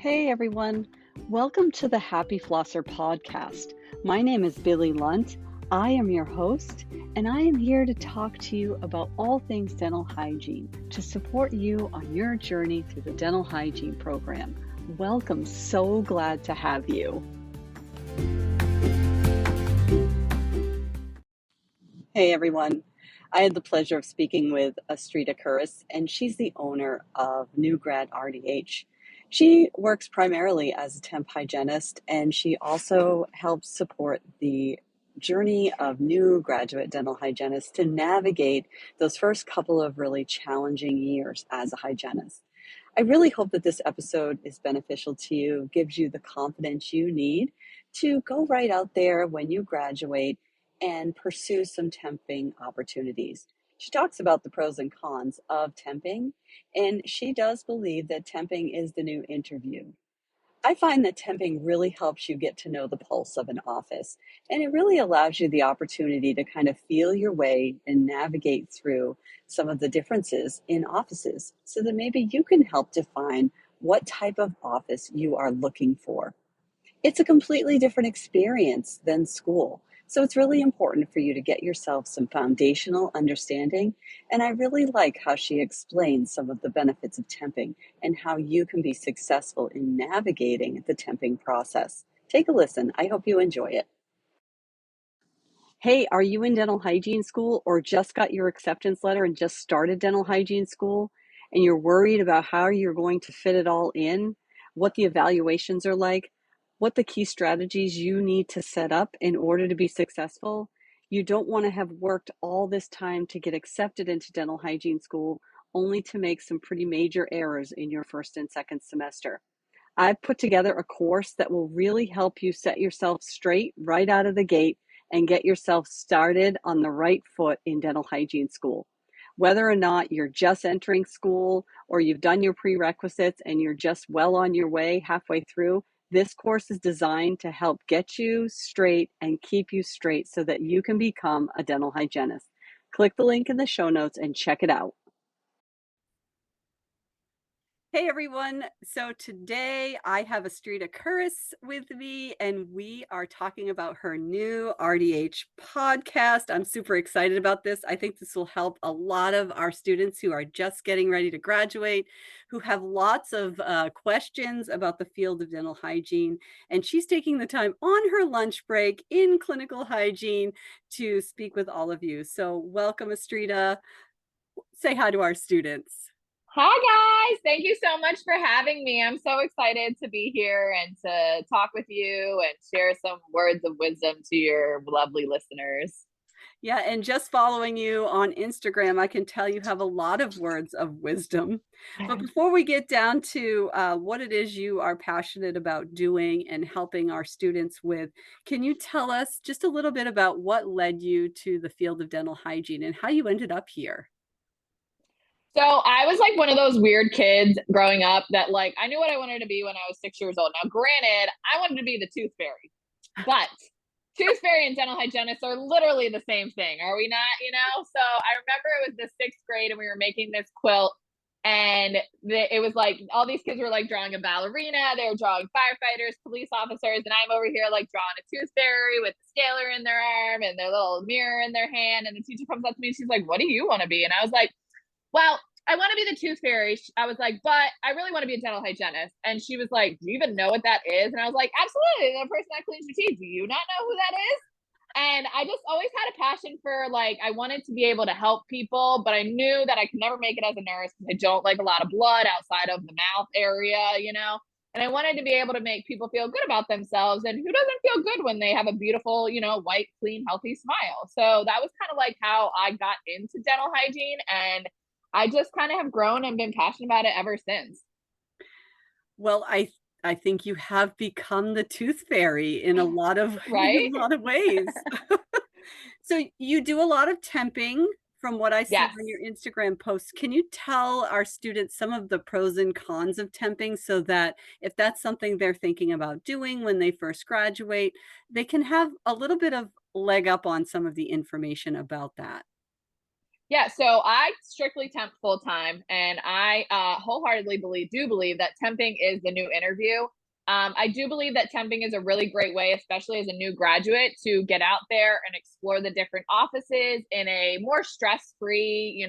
Hey everyone, welcome to the Happy Flosser podcast. My name is Billy Lunt. I am your host, and I am here to talk to you about all things dental hygiene to support you on your journey through the dental hygiene program. Welcome, so glad to have you. Hey everyone, I had the pleasure of speaking with Astrida Curis, and she's the owner of NewGradRDH. She works primarily as a temp hygienist, and she also helps support the journey of new graduate dental hygienists to navigate those first couple of really challenging years as a hygienist. I really hope that this episode is beneficial to you, gives you the confidence you need to go right out there when you graduate and pursue some temping opportunities. She talks about the pros and cons of temping, and she does believe that temping is the new interview. I find that temping really helps you get to know the pulse of an office, and it really allows you the opportunity to kind of feel your way and navigate through some of the differences in offices so that maybe you can help define what type of office you are looking for. It's a completely different experience than school. So it's really important for you to get yourself some foundational understanding. And I really like how she explains some of the benefits of temping and how you can be successful in navigating the temping process. Take a listen. I hope you enjoy it. Hey, are you in dental hygiene school or just got your acceptance letter and just started dental hygiene school and you're worried about how you're going to fit it all in, what the evaluations are like, what the key strategies you need to set up in order to be successful? You don't want to have worked all this time to get accepted into dental hygiene school only to make some pretty major errors in your first and second semester. I've put together a course that will really help you set yourself straight right out of the gate and get yourself started on the right foot in dental hygiene school. Whether or not you're just entering school or you've done your prerequisites and you're just well on your way halfway through, this course is designed to help get you straight and keep you straight so that you can become a dental hygienist. Click the link in the show notes and check it out. Hey everyone, so today I have Astrida Curis with me and we are talking about her new RDH podcast. I'm super excited about this. I think this will help a lot of our students who are just getting ready to graduate, who have lots of questions about the field of dental hygiene. And she's taking the time on her lunch break in clinical hygiene to speak with all of you. So welcome, Astrida. Say hi to our students. Hi guys, thank you so much for having me. I'm so excited to be here and to talk with you and share some words of wisdom to your lovely listeners. Yeah, and just following you on Instagram, I can tell you have a lot of words of wisdom. But before we get down to what it is you are passionate about doing and helping our students with, can you tell us just a little bit about what led you to the field of dental hygiene and how you ended up here? So I was like one of those weird kids growing up that like I knew what I wanted to be when I was 6 years old. Now, granted, I wanted to be the tooth fairy, but tooth fairy and dental hygienist are literally the same thing, are we not? So I remember it was the sixth grade and we were making this quilt, and it was like all these kids were like drawing a ballerina, they were drawing firefighters, police officers, and I'm over here like drawing a tooth fairy with a scaler in their arm and their little mirror in their hand. And the teacher comes up to me and she's like, "What do you want to be?" And I was like, well, I want to be the tooth fairy. I was like, but I really want to be a dental hygienist. And she was like, do you even know what that is? And I was like, absolutely. The person that cleans your teeth. Do you not know who that is? And I just always had a passion for like, I wanted to be able to help people, but I knew that I could never make it as a nurse because I don't like a lot of blood outside of the mouth area. And I wanted to be able to make people feel good about themselves. And who doesn't feel good when they have a beautiful, white, clean, healthy smile? So that was kind of like how I got into dental hygiene. And I just kind of have grown and been passionate about it ever since. Well, I think you have become the tooth fairy in a lot of Right? in a lot of ways. So you do a lot of temping from what I see Yes. on your Instagram posts. Can you tell our students some of the pros and cons of temping so that if that's something they're thinking about doing when they first graduate, they can have a little bit of leg up on some of the information about that? Yeah, so I strictly temp full time, and I wholeheartedly believe that temping is the new interview. I do believe that temping is a really great way, especially as a new graduate, to get out there and explore the different offices in a more stress-free,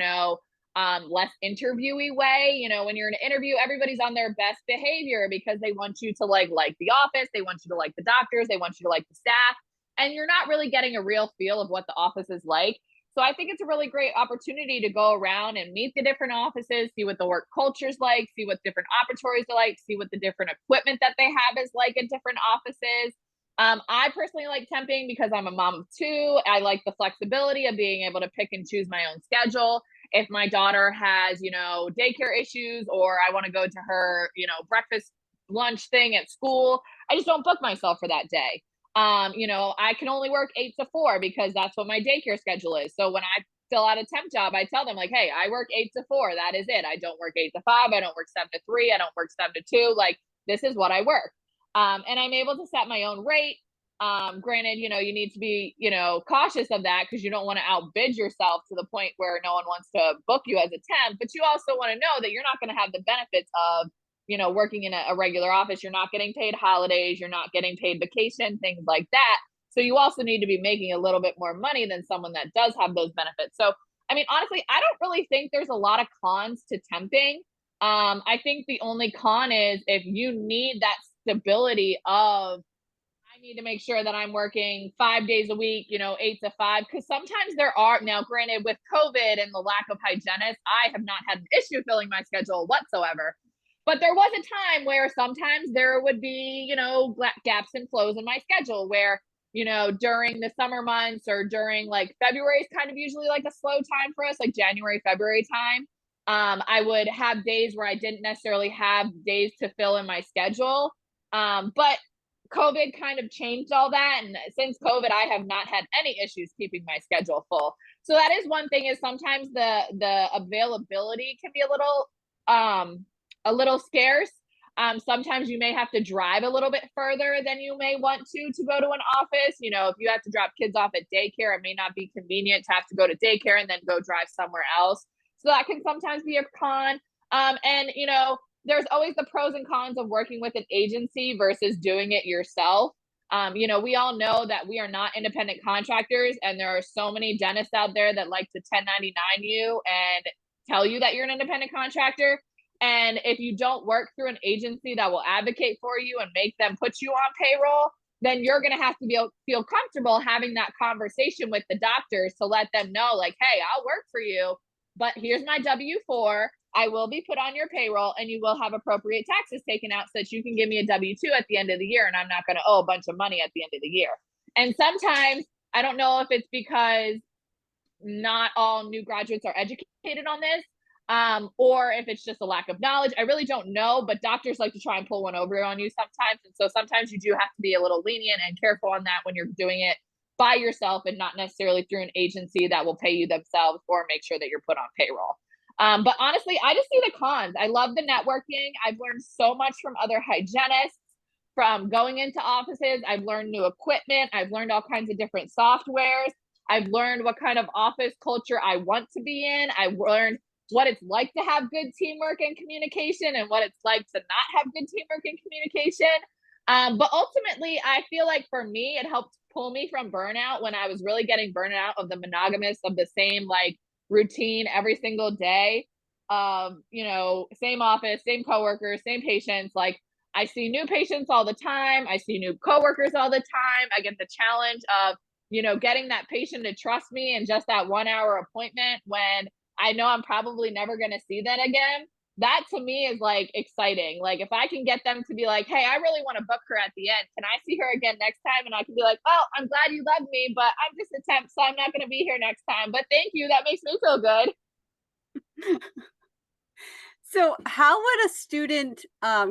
less interviewy way. When you're in an interview, everybody's on their best behavior because they want you to like the office, they want you to like the doctors, they want you to like the staff, and you're not really getting a real feel of what the office is like. So I think it's a really great opportunity to go around and meet the different offices, see what the work culture's like, see what different operatories are like, see what the different equipment that they have is like in different offices. I personally like temping because I'm a mom of two. I like the flexibility of being able to pick and choose my own schedule. If my daughter has, daycare issues, or I want to go to her, breakfast lunch thing at school, I just don't book myself for that day. I can only work 8 to 4 because that's what my daycare schedule is. So when I fill out a temp job, I tell them like, hey, I work 8 to 4. That is it. I don't work 8 to 5. I don't work 7 to 3. I don't work 7 to 2. Like, this is what I work. And I'm able to set my own rate. Granted, you need to be, cautious of that because you don't want to outbid yourself to the point where no one wants to book you as a temp, but you also want to know that you're not going to have the benefits of working in a regular office. You're not getting paid holidays, you're not getting paid vacation, things like that. So you also need to be making a little bit more money than someone that does have those benefits. So, I mean, honestly, I don't really think there's a lot of cons to temping. I think the only con is if you need that stability of, I need to make sure that I'm working 5 days a week, 8 to 5, because sometimes there are, now granted with COVID and the lack of hygienists, I have not had an issue filling my schedule whatsoever. But there was a time where sometimes there would be, gaps and flows in my schedule where, during the summer months or during like February is kind of usually like a slow time for us, like January, February time. I would have days where I didn't necessarily have days to fill in my schedule. But COVID kind of changed all that. And since COVID, I have not had any issues keeping my schedule full. So that is one thing, is sometimes the availability can be a little scarce. Sometimes you may have to drive a little bit further than you may want to go to an office. If you have to drop kids off at daycare, it may not be convenient to have to go to daycare and then go drive somewhere else. So that can sometimes be a con. And there's always the pros and cons of working with an agency versus doing it yourself. We all know that we are not independent contractors, and there are so many dentists out there that like to 1099 you and tell you that you're an independent contractor. And if you don't work through an agency that will advocate for you and make them put you on payroll, then you're going to have to feel comfortable having that conversation with the doctors to let them know, like, hey, I'll work for you, but here's my W-4. I will be put on your payroll, and you will have appropriate taxes taken out so that you can give me a W-2 at the end of the year, and I'm not going to owe a bunch of money at the end of the year. And sometimes, I don't know if it's because not all new graduates are educated on this, or if it's just a lack of knowledge. I really don't know, but doctors like to try and pull one over on you sometimes. And so sometimes you do have to be a little lenient and careful on that when you're doing it by yourself and not necessarily through an agency that will pay you themselves or make sure that you're put on payroll. But honestly, I just see the cons. I love the networking. I've learned so much from other hygienists, from going into offices. I've learned new equipment. I've learned all kinds of different softwares. I've learned what kind of office culture I want to be in. I've learned what it's like to have good teamwork and communication, and what it's like to not have good teamwork and communication. But ultimately, I feel like for me, it helped pull me from burnout when I was really getting burnout of the monogamous, of the same like routine every single day. Same office, same coworkers, same patients. Like, I see new patients all the time. I see new coworkers all the time. I get the challenge of, getting that patient to trust me in just that 1 hour appointment when I know I'm probably never going to see that again. That to me is like exciting. Like, if I can get them to be like, hey, I really want to book her at the end. Can I see her again next time? And I can be like, oh, I'm glad you love me, but I'm just a temp, so I'm not going to be here next time. But thank you. That makes me feel good. So how would a student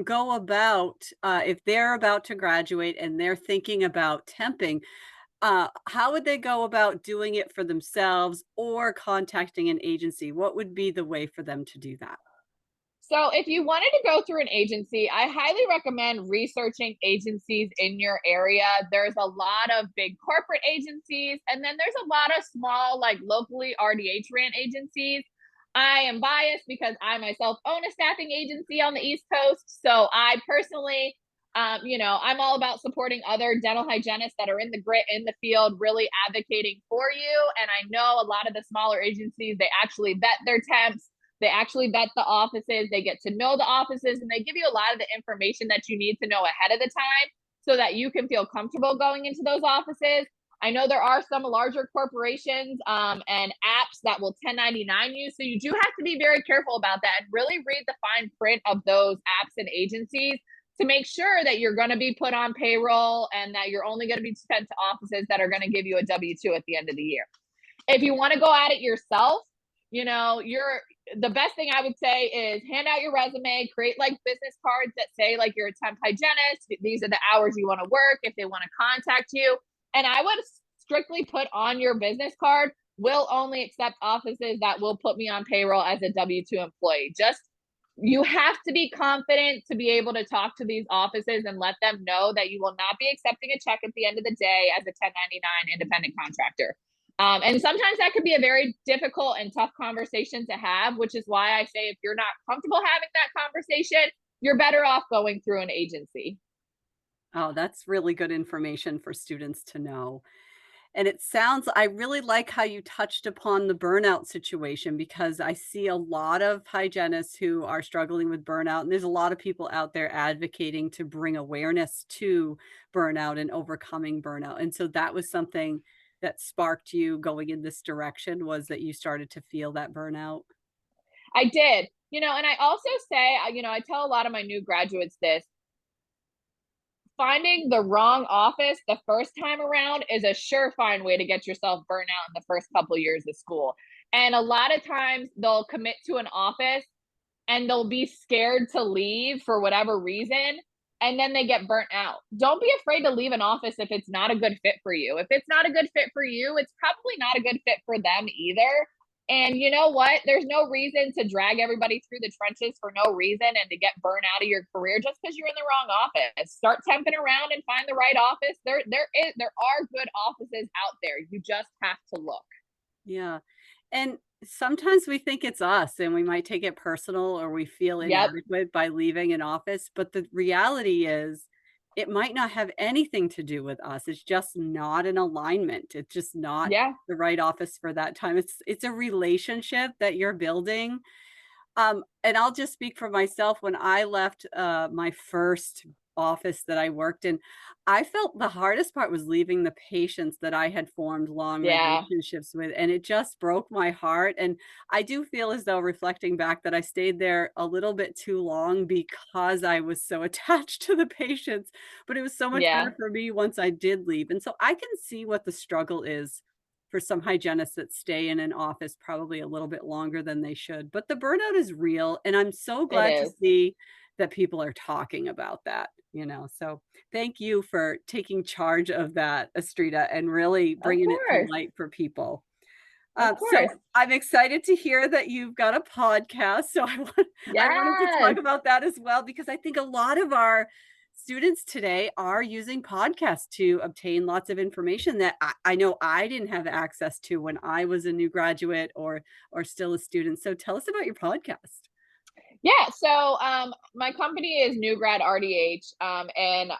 go about, if they're about to graduate and they're thinking about temping, how would they go about doing it for themselves or contacting an agency? What would be the way for them to do that? So if you wanted to go through an agency, I highly recommend researching agencies in your area. There's a lot of big corporate agencies, and then there's a lot of small, like locally RDH ran agencies. I am biased because I myself own a staffing agency on the East Coast. So I personally, I'm all about supporting other dental hygienists that are in the grit in the field, really advocating for you. And I know a lot of the smaller agencies, they actually vet their temps. They actually vet the offices, they get to know the offices, and they give you a lot of the information that you need to know ahead of the time so that you can feel comfortable going into those offices. I know there are some larger corporations and apps that will 1099 you. So you do have to be very careful about that and really read the fine print of those apps and agencies to make sure that you're going to be put on payroll and that you're only going to be sent to offices that are going to give you a W-2 at the end of the year. If you want to go at it yourself, the best thing I would say is hand out your resume, create like business cards that say like you're a temp hygienist. These are the hours you want to work if they want to contact you. And I would strictly put on your business card, will only accept offices that will put me on payroll as a W-2 employee. You have to be confident to be able to talk to these offices and let them know that you will not be accepting a check at the end of the day as a 1099 independent contractor. And sometimes that could be a very difficult and tough conversation to have, which is why I say if you're not comfortable having that conversation, you're better off going through an agency. Oh, that's really good information for students to know. And I really like how you touched upon the burnout situation because I see a lot of hygienists who are struggling with burnout. And there's a lot of people out there advocating to bring awareness to burnout and overcoming burnout. And so that was something that sparked you going in this direction, was that you started to feel that burnout. I did, and I also say, I tell a lot of my new graduates this. Finding the wrong office the first time around is a surefire way to get yourself burnt out in the first couple of years of school. And a lot of times they'll commit to an office and they'll be scared to leave for whatever reason. And then they get burnt out. Don't be afraid to leave an office if it's not a good fit for you. If it's not a good fit for you, it's probably not a good fit for them either. And you know what? There's no reason to drag everybody through the trenches for no reason and to get burned out of your career just because you're in the wrong office. Start temping around and find the right office. There are good offices out there. You just have to look. Yeah. And sometimes we think it's us and we might take it personal or we feel Yep. inadequate by leaving an office. But the reality is, it might not have anything to do with us. It's just not an alignment. It's just not Yeah. the right office for that time. It's a relationship that you're building. And I'll just speak for myself. When I left my first office that I worked in, I felt the hardest part was leaving the patients that I had formed long Yeah. relationships with, and it just broke my heart. And I do feel as though, reflecting back, that I stayed there a little bit too long because I was so attached to the patients. But it was so much Yeah. better for me once I did leave. And so I can see what the struggle is for some hygienists that stay in an office probably a little bit longer than they should. But the burnout is real, and I'm so It glad to is. see that people are talking about that. So thank you for taking charge of that, Astrida, and really Of bringing it to course. light for people. Of So course. I'm excited to hear that you've got a podcast. So I wanted to Yes. talk about that as well, because I think a lot of our students today are using podcasts to obtain lots of information that I know I didn't have access to when I was a new graduate or still a student. So tell us about your podcast. Yeah. So my company is NewGradRDH, and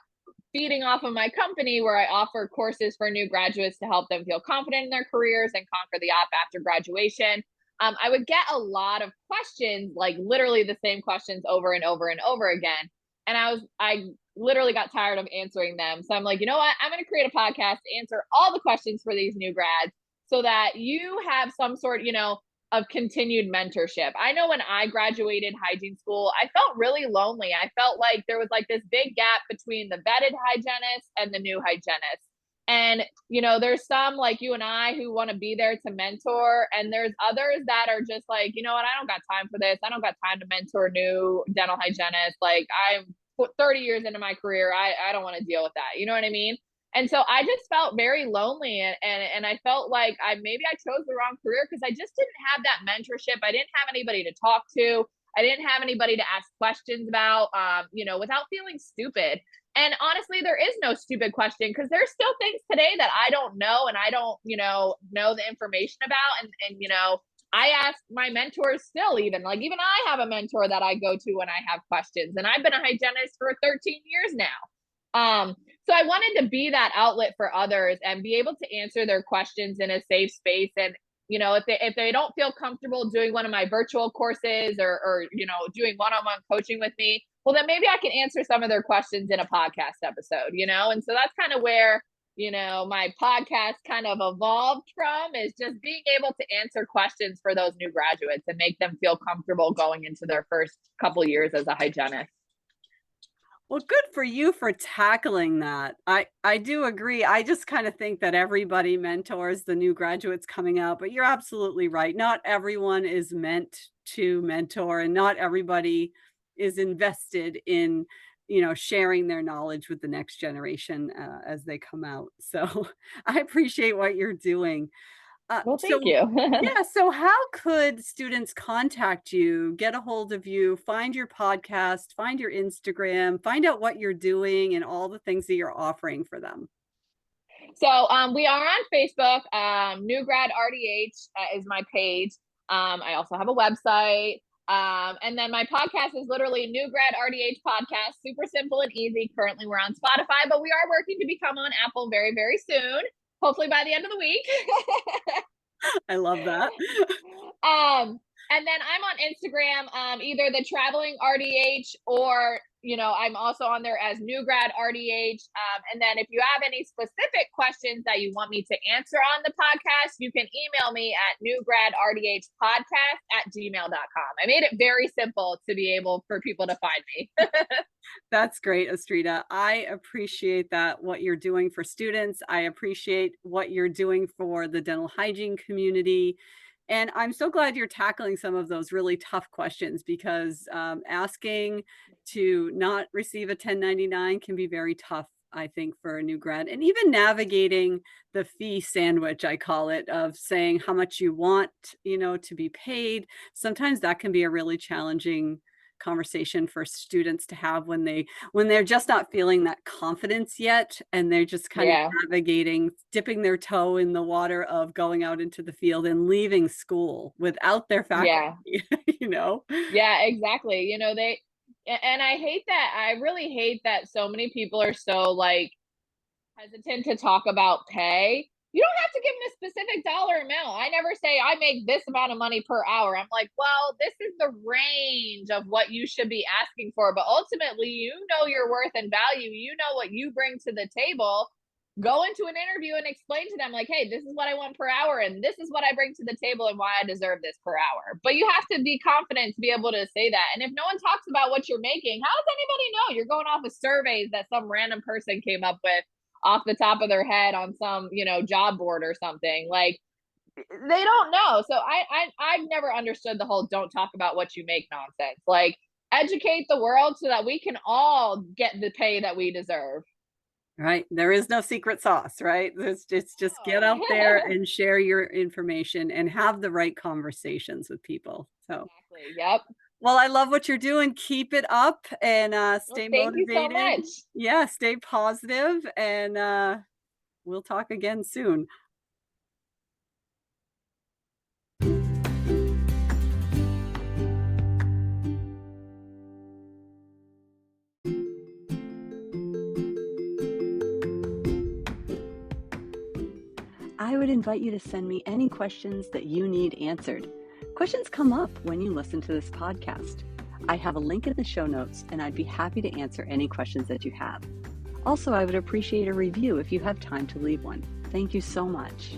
feeding off of my company where I offer courses for new graduates to help them feel confident in their careers and conquer the op after graduation. I would get a lot of questions, like literally the same questions over and over and over again. And I literally got tired of answering them. So I'm like, you know what? I'm going to create a podcast to answer all the questions for these new grads so that you have some sort, of continued mentorship. I know when I graduated hygiene school, I felt really lonely. I felt like there was like this big gap between the vetted hygienist and the new hygienist. And, there's some like you and I who want to be there to mentor. And there's others that are just like, you know what? I don't got time for this. I don't got time to mentor new dental hygienists. Like I'm 30 years into my career. I don't want to deal with that. You know what I mean? And so I just felt very lonely and I felt like maybe I chose the wrong career because I just didn't have that mentorship. I didn't have anybody to talk to. I didn't have anybody to ask questions about, without feeling stupid. And honestly, there is no stupid question, because there's still things today that I don't know and I don't, know the information about. And I ask my mentors still, even I have a mentor that I go to when I have questions, and I've been a hygienist for 13 years now. So I wanted to be that outlet for others and be able to answer their questions in a safe space. And, if they don't feel comfortable doing one of my virtual courses or doing one-on-one coaching with me, well, then maybe I can answer some of their questions in a podcast episode, and so that's kind of where, my podcast kind of evolved from, is just being able to answer questions for those new graduates and make them feel comfortable going into their first couple years as a hygienist. Well, good for you for tackling that. I do agree. I just kind of think that everybody mentors the new graduates coming out, but you're absolutely right. Not everyone is meant to mentor, and not everybody is invested in, sharing their knowledge with the next generation as they come out. So I appreciate what you're doing. Well, thank you. Yeah. So how could students contact you, get a hold of you, find your podcast, find your Instagram, find out what you're doing and all the things that you're offering for them? So we are on Facebook. NewGradRDH is my page. I also have a website. And then my podcast is literally NewGradRDH podcast. Super simple and easy. Currently we're on Spotify, but we are working to become on Apple very, very soon. Hopefully by the end of the week. I love that. And then I'm on Instagram, either the Traveling RDH, or, I'm also on there as NewGradRDH. And then if you have any specific questions that you want me to answer on the podcast, you can email me at newgradrdhpodcast@gmail.com. I made it very simple to be able for people to find me. That's great, Astrida. I appreciate that, what you're doing for students. I appreciate what you're doing for the dental hygiene community. And I'm so glad you're tackling some of those really tough questions, because asking to not receive a 1099 can be very tough, I think, for a new grad. And even navigating the fee sandwich, I call it, of saying how much you want, to be paid. Sometimes that can be a really challenging conversation for students to have when they're just not feeling that confidence yet, and they're just kind of navigating, dipping their toe in the water of going out into the field and leaving school without their faculty. Yeah, exactly. And I hate that. I really hate that so many people are so hesitant to talk about pay. You don't have to give them a specific dollar amount. I never say I make this amount of money per hour. I'm like, well, this is the range of what you should be asking for. But ultimately, your worth and value. You know what you bring to the table. Go into an interview and explain to them, like, hey, this is what I want per hour, and this is what I bring to the table, and why I deserve this per hour. But you have to be confident to be able to say that. And if no one talks about what you're making, how does anybody know? You're going off of surveys that some random person came up with off the top of their head on some, job board or something. Like, they don't know. So I've never understood the whole don't talk about what you make nonsense. Like, educate the world so that we can all get the pay that we deserve. Right. There is no secret sauce, right? It's just get out there and share your information and have the right conversations with people. So, exactly. Yep. Well, I love what you're doing. Keep it up and stay motivated. Thank you so much. Yeah, stay positive, and we'll talk again soon. I would invite you to send me any questions that you need answered. Questions come up when you listen to this podcast. I have a link in the show notes, and I'd be happy to answer any questions that you have. Also, I would appreciate a review if you have time to leave one. Thank you so much.